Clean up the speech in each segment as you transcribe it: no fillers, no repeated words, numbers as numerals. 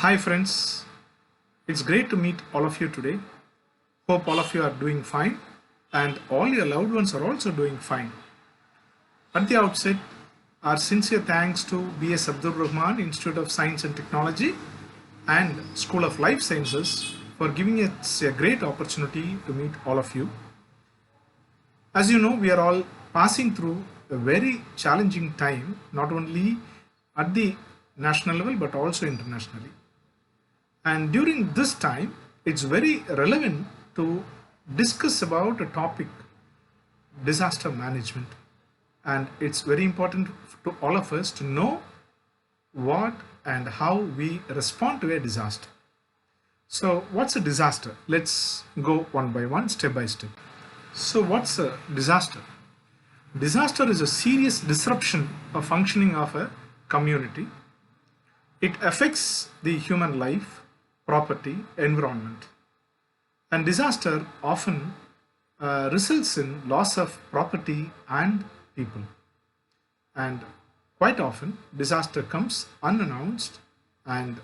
Hi friends, it's great to meet all of you today. Hope all of you are doing fine and all your loved ones are also doing fine. At the outset, our sincere thanks to B.S. Abdul Rahman Institute of Science and Technology and School of Life Sciences for giving us a great opportunity to meet all of you. As you know, we are all passing through a very challenging time, not only at the national level but also internationally. And during this time, it's very relevant to discuss about a topic, disaster management. And it's very important to all of us to know what and how we respond to a disaster. So what's a disaster? Let's go one by one, step by step. So what's a disaster? Disaster is a serious disruption of functioning of a community. It affects the human life, property, environment. And disaster often results in loss of property and people. And quite often, disaster comes unannounced and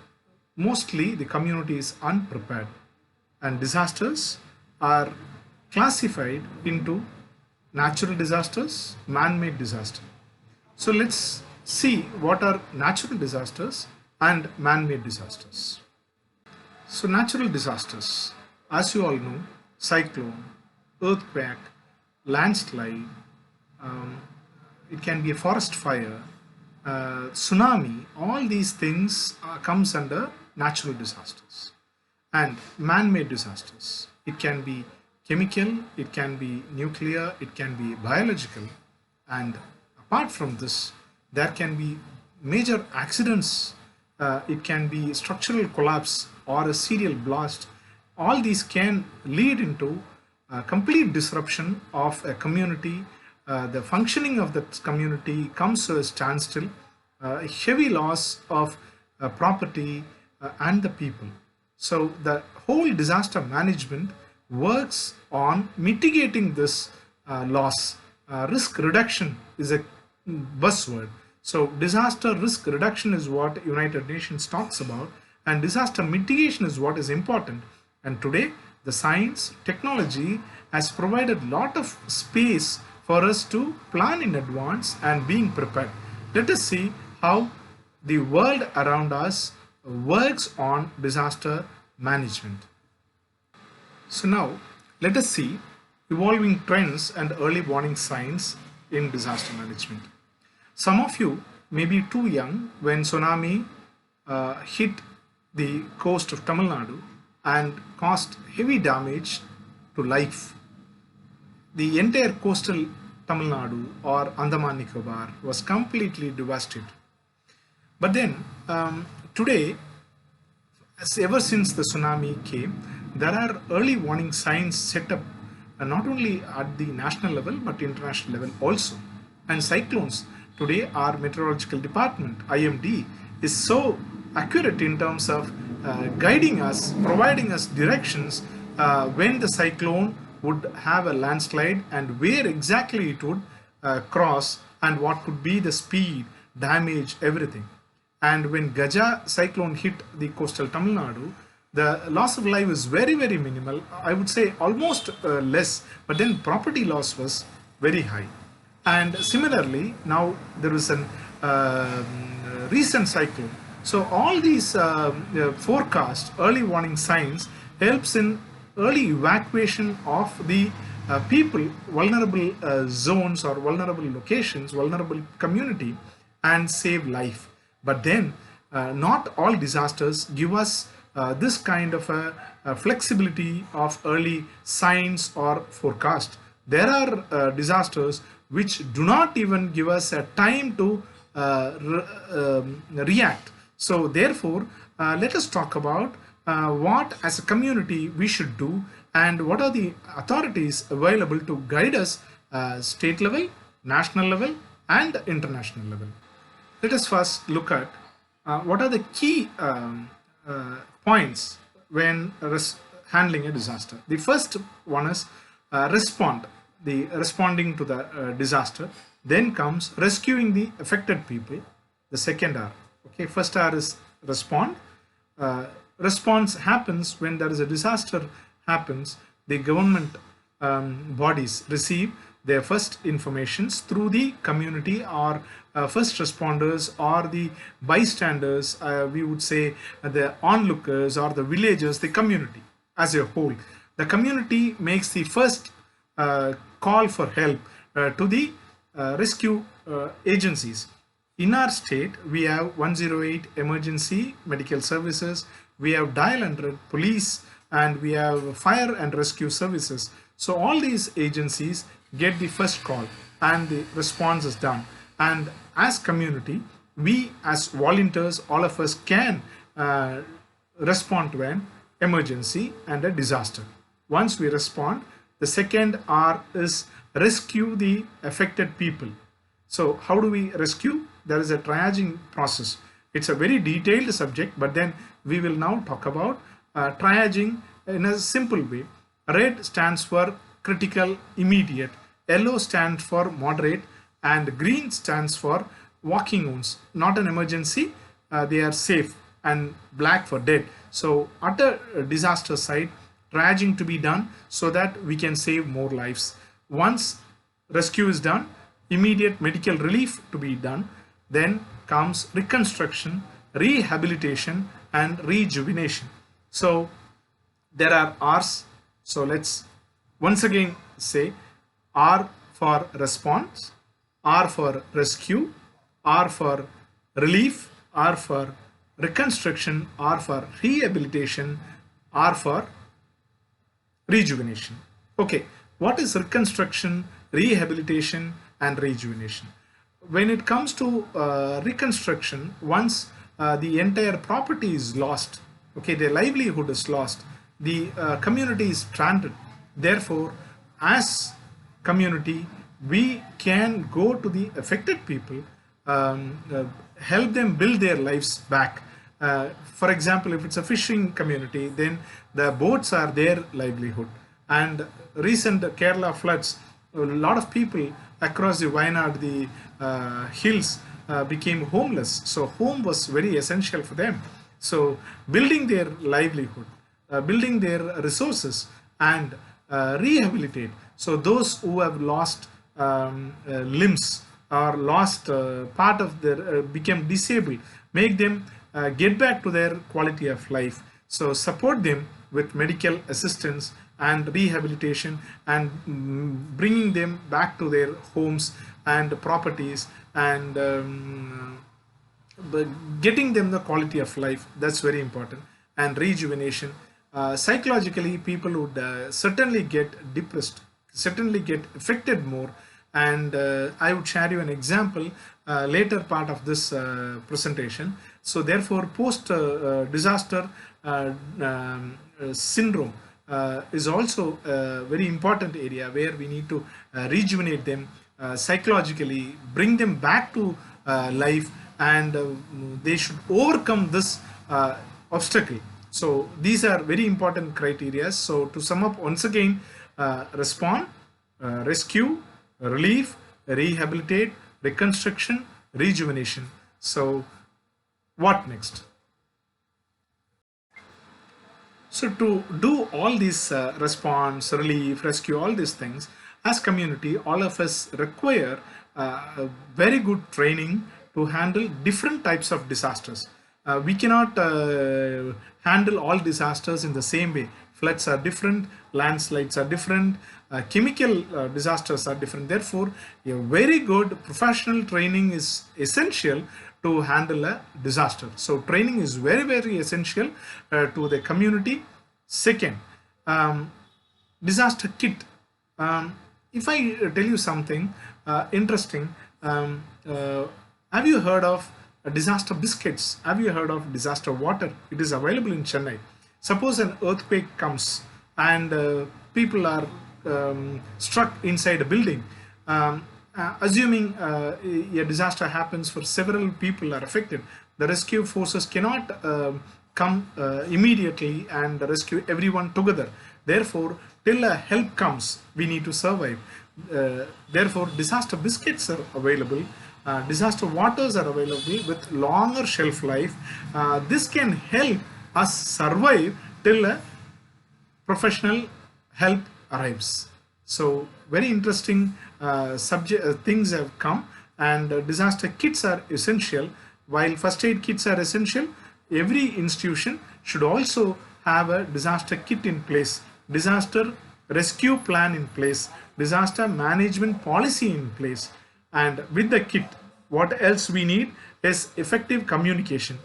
mostly the community is unprepared. And disasters are classified into natural disasters, man-made disaster. So let's see what are natural disasters and man-made disasters. So natural disasters, as you all know, cyclone, earthquake, landslide, it can be a forest fire, tsunami, all these things comes under natural disasters. And man-made disasters, it can be chemical, it can be nuclear, it can be biological. And apart from this, there can be major accidents, it can be structural collapse or a serial blast. All these can lead into complete disruption of a community. The functioning of that community comes to a standstill, heavy loss of property and the people. So the whole disaster management works on mitigating this loss. Risk reduction is a buzzword. So disaster risk reduction is what United Nations talks about, and disaster mitigation is what is important. And today the science, technology has provided a lot of space for us to plan in advance and being prepared. Let us see how the world around us works on disaster management. So now let us see evolving trends and early warning signs in disaster management. Some of you may be too young when tsunami hit the coast of Tamil Nadu and caused heavy damage to life. The entire coastal Tamil Nadu or Andaman Nicobar was completely devastated. But then today, ever since the tsunami came, there are early warning signs set up not only at the national level but international level also. And cyclones, today our meteorological department, IMD, is so accurate in terms of guiding us, providing us directions when the cyclone would have a landslide and where exactly it would cross and what could be the speed, damage, everything. And when Gaja cyclone hit the coastal Tamil Nadu, the loss of life is very, very minimal. I would say almost less, but then property loss was very high. And similarly, now there is a recent cyclone. So all these forecast, early warning signs helps in early evacuation of the people, vulnerable zones or vulnerable locations, vulnerable community, and save life. But then not all disasters give us this kind of a flexibility of early signs or forecast. There are disasters which do not even give us a time to react. So therefore, let us talk about what as a community we should do and what are the authorities available to guide us state level, national level and international level. Let us first look at what are the key points when handling a disaster. The first one is responding to the disaster. Then comes rescuing the affected people. The second R. Okay, first R is respond. response happens when there is a disaster happens. The government bodies receive their first informations through the community or first responders or the bystanders, we would say the onlookers or the villagers, the community as a whole. The community makes the first call for help to the rescue agencies. In our state, we have 108 emergency medical services, we have dial 100 police, and we have fire and rescue services. So all these agencies get the first call and the response is done. And as community, we as volunteers, all of us can respond to an emergency and a disaster. Once we respond, the second R is rescue the affected people. So how do we rescue? There is a triaging process. It's a very detailed subject, but then we will now talk about triaging in a simple way. Red stands for critical, immediate. Yellow stands for moderate, and green stands for walking wounds, not an emergency. They are safe, and black for dead. So at a disaster site, triaging to be done so that we can save more lives. Once rescue is done, immediate medical relief to be done. Then comes reconstruction, rehabilitation, and rejuvenation. So there are R's. So let's once again say R for response, R for rescue, R for relief, R for reconstruction, R for rehabilitation, R for rejuvenation. Okay, what is reconstruction, rehabilitation, and rejuvenation? When it comes to reconstruction, once the entire property is lost, okay, their livelihood is lost, the community is stranded. Therefore, as community, we can go to the affected people, help them build their lives back. For example, if it's a fishing community, then the boats are their livelihood. And recent Kerala floods, a lot of people across the Wayanad, the hills, became homeless. So home was very essential for them. So building their livelihood, building their resources, and rehabilitate. So those who have lost limbs or lost part of their became disabled, make them get back to their quality of life. So support them with medical assistance and rehabilitation, and bringing them back to their homes and properties, and getting them the quality of life. That's very important. And rejuvenation, psychologically people would certainly get depressed, certainly get affected more. And I would share you an example later part of this presentation. So therefore, post disaster syndrome is also a very important area where we need to rejuvenate them psychologically, bring them back to life, and they should overcome this obstacle. So these are very important criteria. So to sum up once again, respond, rescue, relief, rehabilitate, reconstruction, rejuvenation. So what next? So to do all these response, relief, rescue, all these things, as community, all of us require very good training to handle different types of disasters. We cannot handle all disasters in the same way. Floods are different, landslides are different, chemical disasters are different. Therefore, a very good professional training is essential to handle a disaster. So training is very, very essential to the community. Second, disaster kit. If I tell you something interesting, have you heard of disaster biscuits? Have you heard of disaster water? It is available in Chennai. Suppose an earthquake comes and people are struck inside a building. Assuming a disaster happens for several people are affected, the rescue forces cannot come immediately and rescue everyone together. Therefore, till a help comes, we need to survive. Therefore, disaster biscuits are available. Disaster waters are available with longer shelf life. This can help us survive till a professional help arrives. So very interesting subject things have come, and disaster kits are essential. While first aid kits are essential, every institution should also have a disaster kit in place, disaster rescue plan in place, disaster management policy in place. And with the kit, what else we need is effective communication.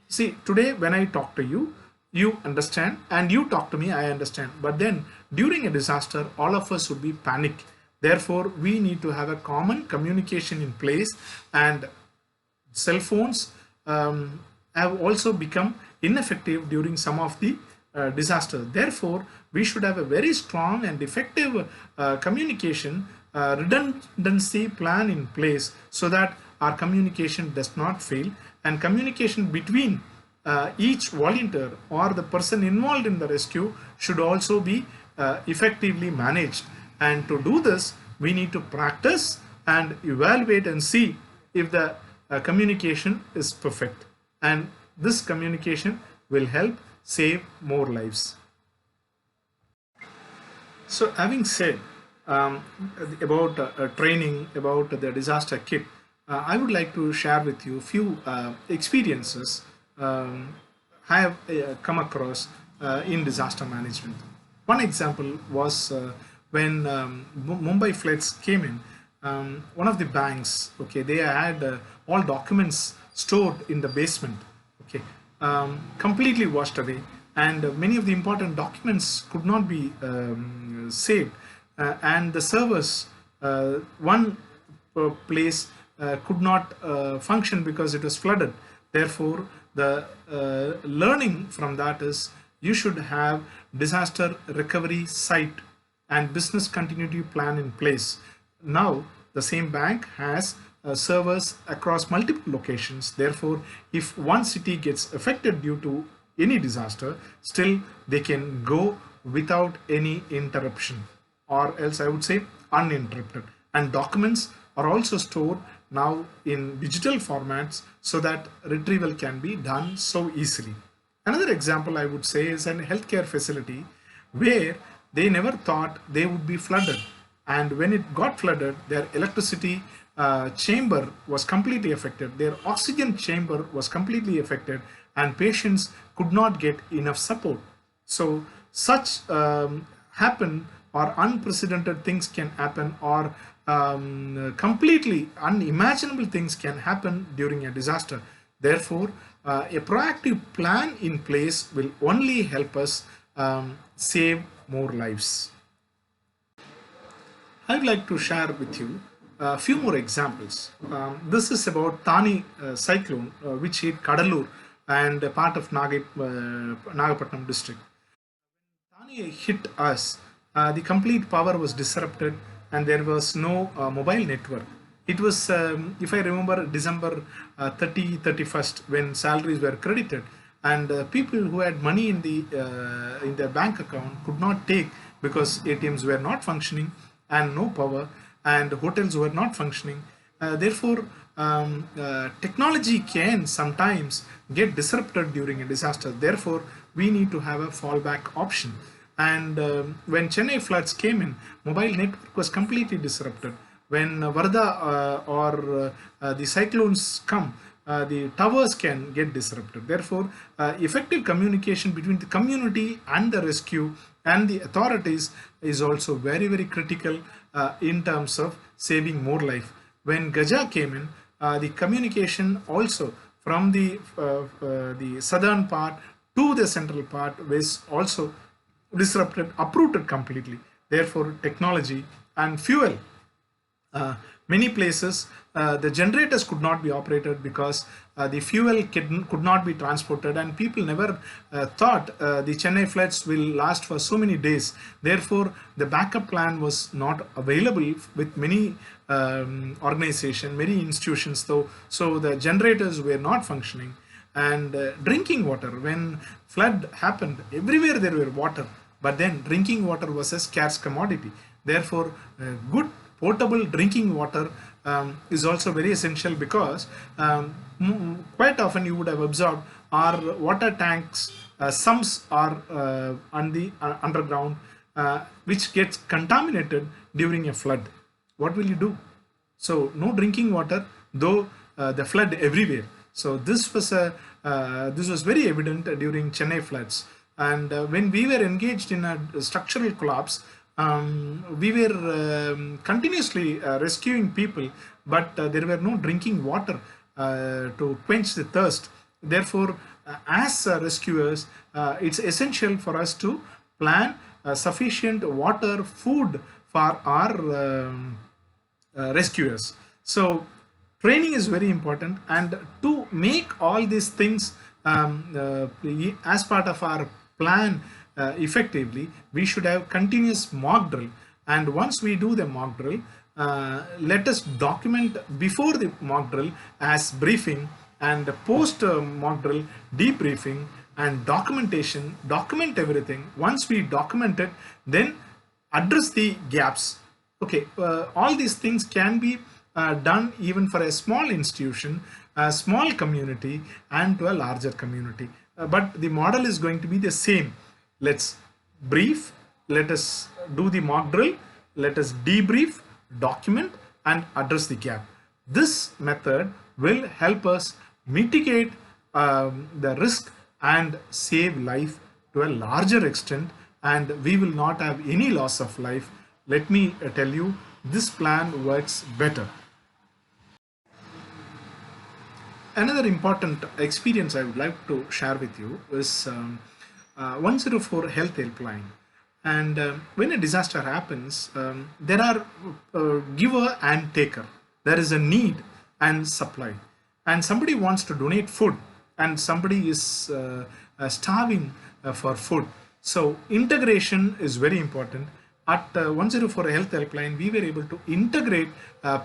See, today when I talk to you, you understand, and you talk to me, I understand. But then during a disaster, all of us would be panic. Therefore, we need to have a common communication in place, and cell phones have also become ineffective during some of the disasters. Therefore, we should have a very strong and effective communication redundancy plan in place, so that our communication does not fail, and communication between each volunteer or the person involved in the rescue should also be effectively managed. And to do this, we need to practice and evaluate and see if the communication is perfect, and this communication will help save more lives. So having said about training, about the disaster kit, I would like to share with you a few experiences I have come across in disaster management. One example was when Mumbai floods came in. One of the banks, okay, they had all documents stored in the basement, okay, completely washed away, and many of the important documents could not be saved, and the servers, one place could not function because it was flooded. Therefore, the learning from that is you should have disaster recovery site and business continuity plan in place. Now, the same bank has servers across multiple locations. Therefore, if one city gets affected due to any disaster, still they can go without any interruption, or else I would say uninterrupted. And documents are also stored now in digital formats, so that retrieval can be done so easily. Another example I would say is an healthcare facility where they never thought they would be flooded, and when it got flooded, their electricity chamber was completely affected, their oxygen chamber was completely affected, and patients could not get enough support. So such happen, or unprecedented things can happen, or completely unimaginable things can happen during a disaster. Therefore, a proactive plan in place will only help us save more lives. I'd like to share with you a few more examples. This is about Thani cyclone, which hit Kadalur and a part of Nagapattinam district. Thani hit us, the complete power was disrupted, and there was no mobile network. It was, if I remember, December 30, 31st, when salaries were credited, and people who had money in their bank account could not take, because ATMs were not functioning and no power, and hotels were not functioning. Therefore, technology can sometimes get disrupted during a disaster. Therefore, we need to have a fallback option. And when Chennai floods came in, mobile network was completely disrupted. When Varda or the cyclones come, the towers can get disrupted. Therefore, effective communication between the community and the rescue and the authorities is also very, very critical in terms of saving more life. When Gaja came in, the communication also from the southern part to the central part was also disrupted, uprooted completely. Therefore, technology and fuel. Many places the generators could not be operated because the fuel could not be transported, and people never thought the Chennai floods will last for so many days. Therefore, the backup plan was not available with many organizations, many institutions, though. So the generators were not functioning. And drinking water, when flood happened, everywhere there were water, but then drinking water was a scarce commodity. Therefore, good potable drinking water is also very essential, because quite often you would have observed our water tanks, sumps are on the underground, which gets contaminated during a flood. What will you do? So no drinking water, though the flood everywhere. So this was very evident during Chennai floods. And when we were engaged in a structural collapse, we were continuously rescuing people, but there were no drinking water to quench the thirst. Therefore, as rescuers, it's essential for us to plan sufficient water, food for our rescuers. So training is very important, and to make all these things as part of our plan effectively, we should have continuous mock drill. And once we do the mock drill, let us document before the mock drill as briefing, and post mock drill debriefing and documentation. Document everything. Once we document it, then address the gaps. Okay, all these things can be done even for a small institution, a small community, and to a larger community. But the model is going to be the same. Let's brief, let us do the mock drill, let us debrief, document, and address the gap. This method will help us mitigate the risk and save life to a larger extent, and we will not have any loss of life. Let me tell you, this plan works better. Another important experience I would like to share with you is 104 health helpline. And when a disaster happens, there are giver and taker. There is a need and supply, and somebody wants to donate food, and somebody is starving for food. So integration is very important. At 104 health helpline, we were able to integrate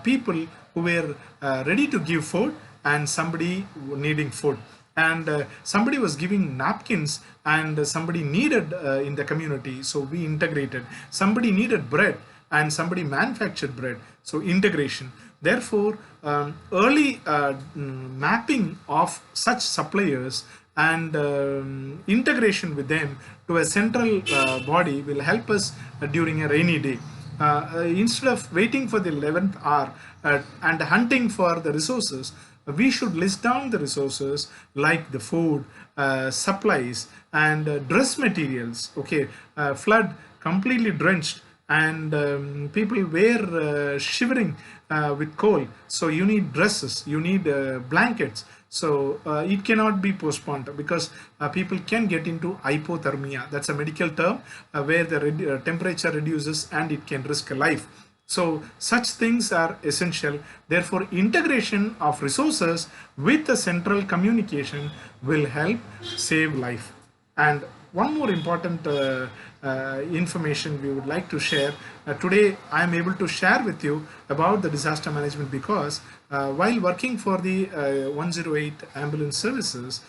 people who were ready to give food and somebody needing food. And somebody was giving napkins, and somebody needed in the community, so we integrated. Somebody needed bread, and somebody manufactured bread, so integration. Therefore, early mapping of such suppliers and integration with them to a central body will help us during a rainy day. Instead of waiting for the 11th hour and hunting for the resources, we should list down the resources like the food, supplies, and dress materials. Okay, flood completely drenched, and people were shivering with cold. So you need dresses, you need blankets. So it cannot be postponed, because people can get into hypothermia. That's a medical term where the temperature reduces and it can risk a life. So such things are essential. Therefore, integration of resources with the central communication will help save life. And one more important information we would like to share. Today I am able to share with you about the disaster management, because while working for the 108 ambulance services,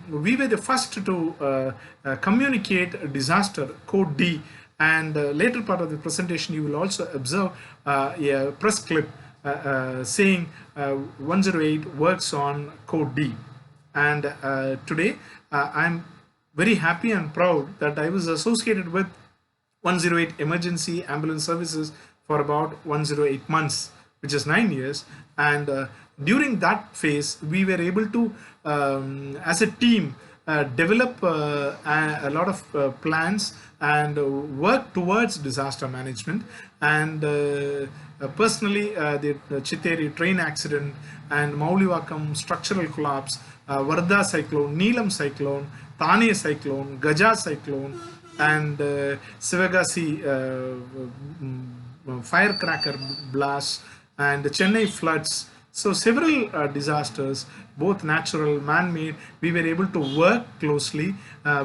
we were the first to communicate disaster code D. And later part of the presentation, you will also observe a press clip saying 108 works on code D. And today I'm very happy and proud that I was associated with 108 emergency ambulance services for about 108 months, which is 9 years. And during that phase, we were able to, as a team, develop a lot of plans and work towards disaster management. And personally, the Chitteri train accident and Mauliwakam structural collapse, Varda cyclone, Neelam cyclone, Thane cyclone, Gaja cyclone, and Sivagasi firecracker blast, and Chennai floods. So several disasters, both natural, man-made, we were able to work closely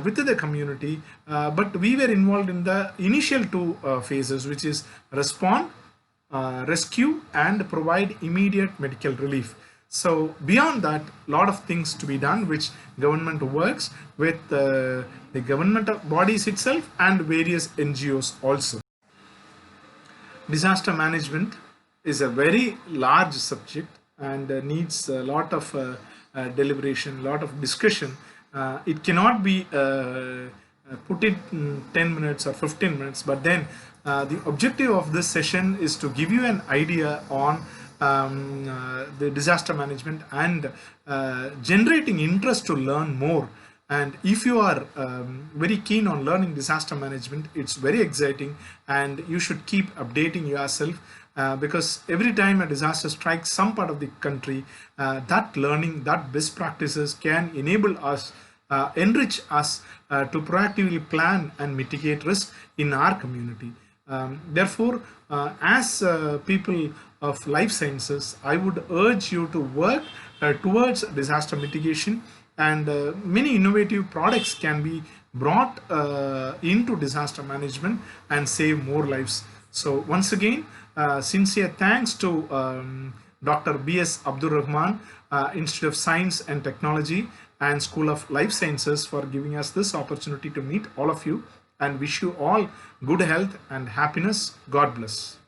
with the community, but we were involved in the initial two phases, which is respond, rescue, and provide immediate medical relief. So beyond that, lot of things to be done, which government works with the government bodies itself and various NGOs also. Disaster management is a very large subject and needs a lot of deliberation, lot of discussion. It cannot be put it in 10 minutes or 15 minutes, but then the objective of this session is to give you an idea on the disaster management and generating interest to learn more. And if you are very keen on learning disaster management, it's very exciting, and you should keep updating yourself, because every time a disaster strikes some part of the country, that learning, that best practices can enable us, enrich us to proactively plan and mitigate risk in our community. Therefore, as people of life sciences, I would urge you to work towards disaster mitigation, and many innovative products can be brought into disaster management and save more lives. So once again, sincere thanks to Dr. B.S. Abdul Rahman, Institute of Science and Technology and School of Life Sciences, for giving us this opportunity to meet all of you, and wish you all good health and happiness. God bless.